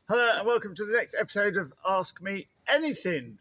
Hello and welcome to the next episode of Ask Me Anything.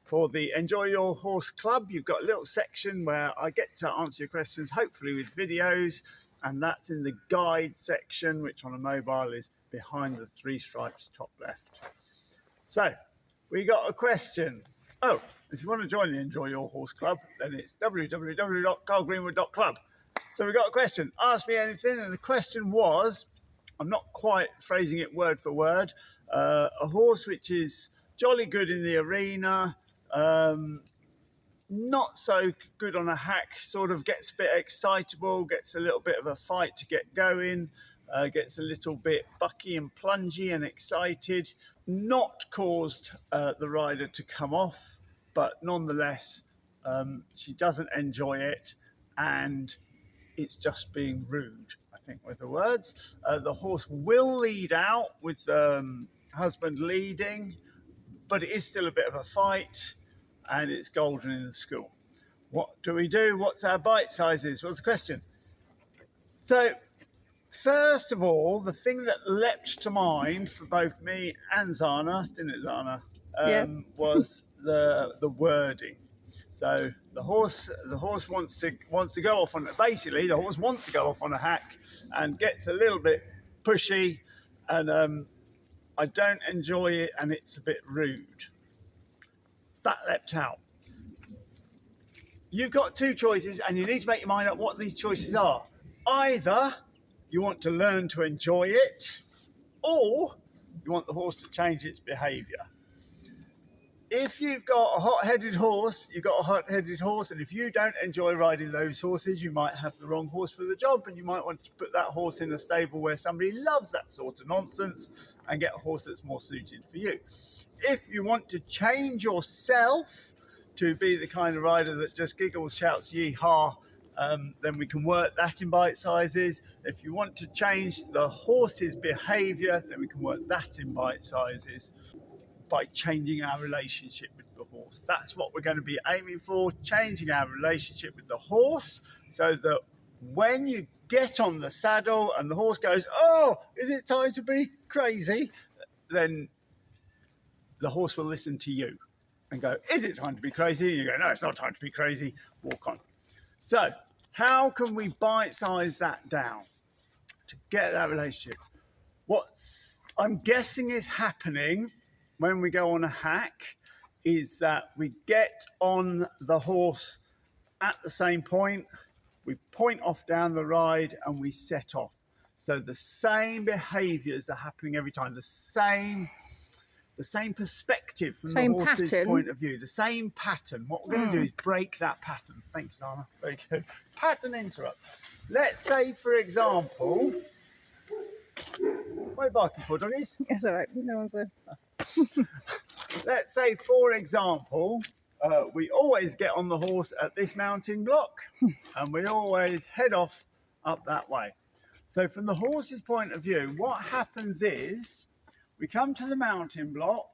For the Enjoy Your Horse Club, you've got a little section where I get to answer your questions, hopefully with videos, and that's in the guide section, which on a mobile is behind the three stripes top left. So, we got a question. Oh, if you want to join the Enjoy Your Horse Club, then it's www.carlgreenwood.club. So we got a question. Ask me anything, and the question was, I'm not quite phrasing it word for word, a horse which is jolly good in the arena, not so good on a hack, sort of gets a bit excitable, gets a little bit of a fight to get going, gets a little bit bucky and plungy and excited, not caused the rider to come off, but nonetheless, she doesn't enjoy it, and it's just being rude, I think, with the words. The horse will lead out with husband leading, but it is still a bit of a fight, and it's golden in the school. What do we do? What's our bite sizes? What's the question? So, first of all, the thing that leapt to mind for both me and Zana, didn't it, Zana? Was the wording. So the horse wants to go off on, basically the horse wants to go off on a hack and gets a little bit pushy, and I don't enjoy it, and it's a bit rude. That leapt out. You've got two choices, and you need to make your mind up what these choices are. Either you want to learn to enjoy it, or you want the horse to change its behaviour. If you've got a hot-headed horse, you've got a hot-headed horse, and if you don't enjoy riding those horses, you might have the wrong horse for the job, and you might want to put that horse in a stable where somebody loves that sort of nonsense and get a horse that's more suited for you. If you want to change yourself to be the kind of rider that just giggles, shouts, yee-haw, then we can work that in bite sizes. If you want to change the horse's behaviour, then we can work that in bite sizes by changing our relationship with the horse. That's what we're going to be aiming for, changing our relationship with the horse, so that when you get on the saddle and the horse goes, oh, is it time to be crazy? Then the horse will listen to you and go, is it time to be crazy? And you go, no, it's not time to be crazy. Walk on. So how can we bite-size that down to get that relationship? What I'm guessing is happening when we go on a hack is that we get on the horse at the same point, we point off down the ride, and we set off. So the same behaviours are happening every time, the same perspective from the horse's point of view, the same pattern. What we're going to do is break that pattern. Thanks, Zana. Very good. Pattern interrupt. Let's say, for example, what are you barking for, doggies? It's all right. No one's there. Let's say, for example, we always get on the horse at this mounting block, and we always head off up that way. So from the horse's point of view, what happens is we come to the mounting block,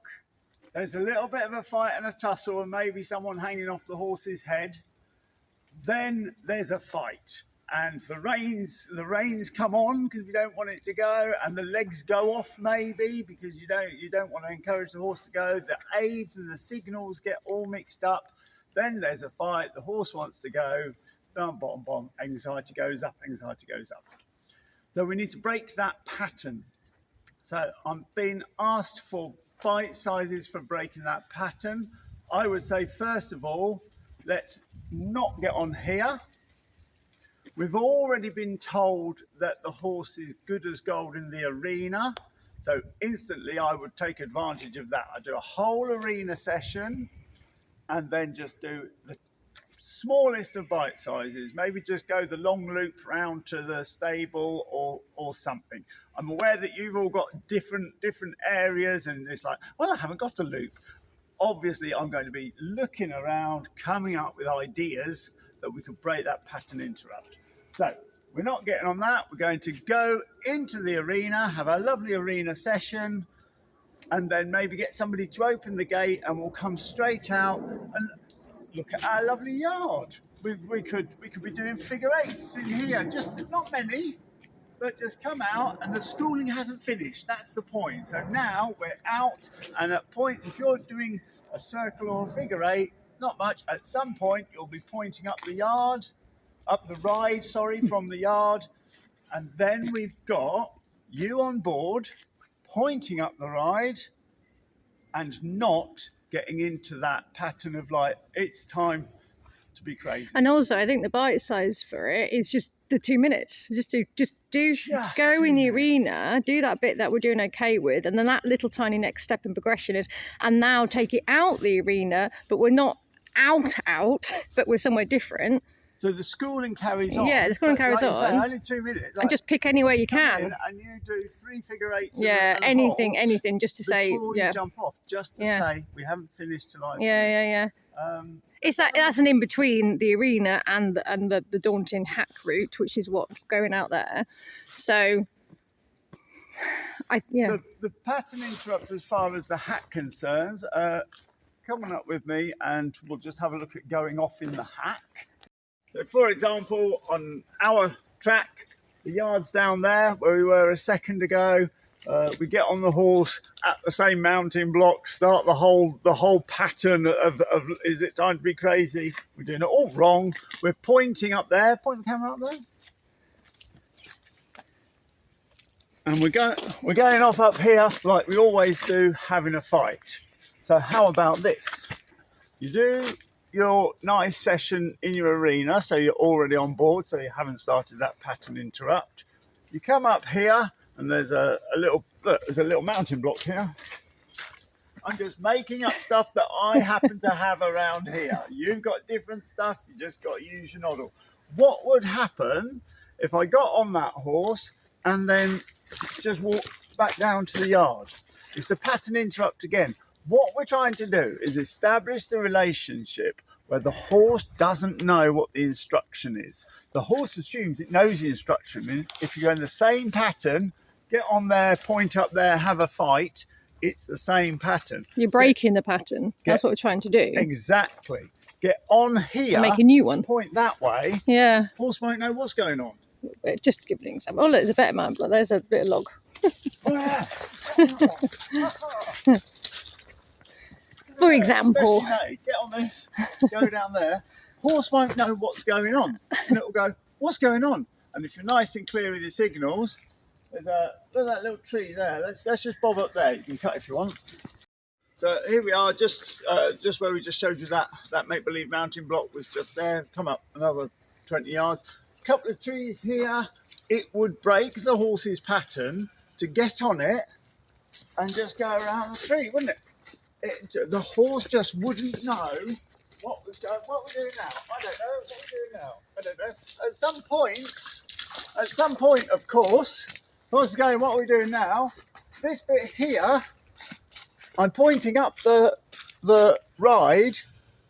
there's a little bit of a fight and a tussle, and maybe someone hanging off the horse's head. Then there's a fight, and the reins come on because we don't want it to go, and the legs go off maybe because you don't want to encourage the horse to go. The aids and the signals get all mixed up. Then there's a fight. The horse wants to go. Bom, bom, bom. Anxiety goes up. Anxiety goes up. So we need to break that pattern. So I'm being asked for bite sizes for breaking that pattern. I would say, first of all, let's not get on here. We've already been told that the horse is good as gold in the arena. So instantly I would take advantage of that. I do a whole arena session and then just do the smallest of bite sizes. Maybe just go the long loop round to the stable or something. I'm aware that you've all got different areas, and it's like, well, I haven't got a loop. Obviously, I'm going to be looking around, coming up with ideas that we could break that pattern interrupt. So we're not getting on that. We're going to go into the arena, have a lovely arena session, and then maybe get somebody to open the gate, and we'll come straight out and look at our lovely yard. We could be doing figure eights in here, just not many, but just come out, and the schooling hasn't finished. That's the point. So now we're out, and at points, if you're doing a circle or a figure eight, not much. At some point, you'll be pointing up the ride, from the yard, and then we've got you on board, pointing up the ride, and not getting into that pattern of like, it's time to be crazy. And also, I think the bite size for it is just the 2 minutes. Just go in the arena, do that bit that we're doing okay with, and then that little tiny next step in progression is, and now take it out the arena, but we're not out, but we're somewhere different. So the schooling carries on. Yeah, the schooling carries on. Say, only 2 minutes. And just pick anywhere you can. And you do 3 figure eights. Yeah, anything, just to say. Before you jump off, just to say we haven't finished tonight. Yeah. It's that's an in between the arena and the daunting hack route, which is what's going out there. So, The pattern interrupt as far as the hack concerns. Come on up with me, and we'll just have a look at going off in the hack. So for example, on our track, the yard's down there where we were a second ago. We get on the horse at the same mounting block, start the whole pattern of is it time to be crazy? We're doing it all wrong. We're pointing up there. Point the camera up there. And we're going off up here like we always do, having a fight. So how about this? You do your nice session in your arena, so you're already on board, so you haven't started that pattern interrupt. You come up here, and there's a little mounting block here. I'm just making up stuff that I happen to have around here. You've got different stuff, you just got to use your noddle. What would happen if I got on that horse and then just walked back down to the yard? It's the pattern interrupt again. What we're trying to do is establish the relationship where the horse doesn't know what the instruction is. The horse assumes it knows the instruction. If you go in the same pattern, get on there, point up there, have a fight, it's the same pattern. You're breaking the pattern. That's what we're trying to do. Exactly. Get on here. Make a new one. Point that way. Yeah. Horse won't know what's going on. Just to give an example. Oh, look, there's a better man, but there's a bit of log. Oh, yeah. For example. Get on this, go down there. Horse won't know what's going on. And it'll go, what's going on? And if you're nice and clear with your signals, look at that little tree there. Let's just bob up there. You can cut if you want. So here we are, just where we just showed you that make-believe mounting block was just there. Come up another 20 yards. A couple of trees here. It would break the horse's pattern to get on it and just go around the tree, wouldn't it? The horse just wouldn't know what we're doing now. I don't know what we're doing now. I don't know. At some point, of course, the horse is going, what are we doing now? This bit here, I'm pointing up the ride,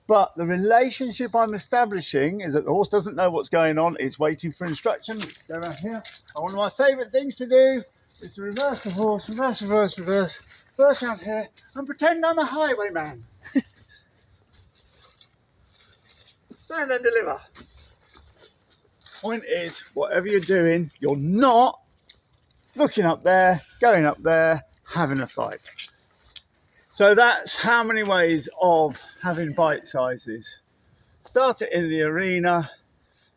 but the relationship I'm establishing is that the horse doesn't know what's going on. It's waiting for instruction. Go around here. And one of my favourite things to do is to reverse the horse, reverse around here, and pretend I'm a highwayman. Stand and deliver. Point is, whatever you're doing, you're not looking up there, going up there, having a fight. So that's how many ways of having bite sizes. Start it in the arena,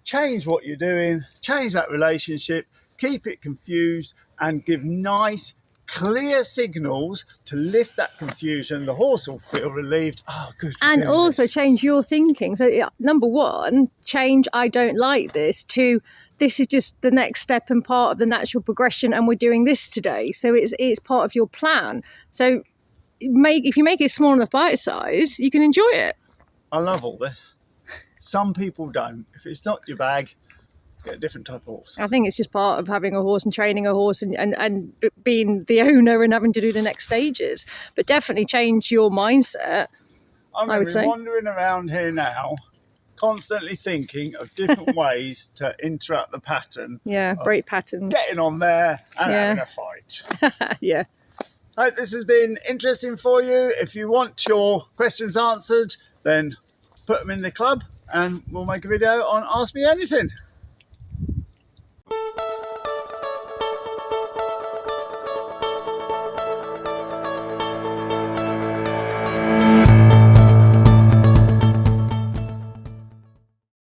change what you're doing, change that relationship, keep it confused, and give nice, clear signals to lift that confusion. The horse will feel relieved. Oh, good. And also change your thinking. So number one, change I don't like this to this is just the next step and part of the natural progression, and we're doing this today. So it's part of your plan. So if you make it small enough bite size, you can enjoy it. I love all this. Some people don't. If it's not your bag, get a different type of horse. I think it's just part of having a horse and training a horse and being the owner and having to do the next stages. But definitely change your mindset. I would say. Wandering around here now, constantly thinking of different ways to interrupt the pattern. Yeah, break patterns. Getting on there and having a fight. Yeah. Hope this has been interesting for you. If you want your questions answered, then put them in the club and we'll make a video on Ask Me Anything.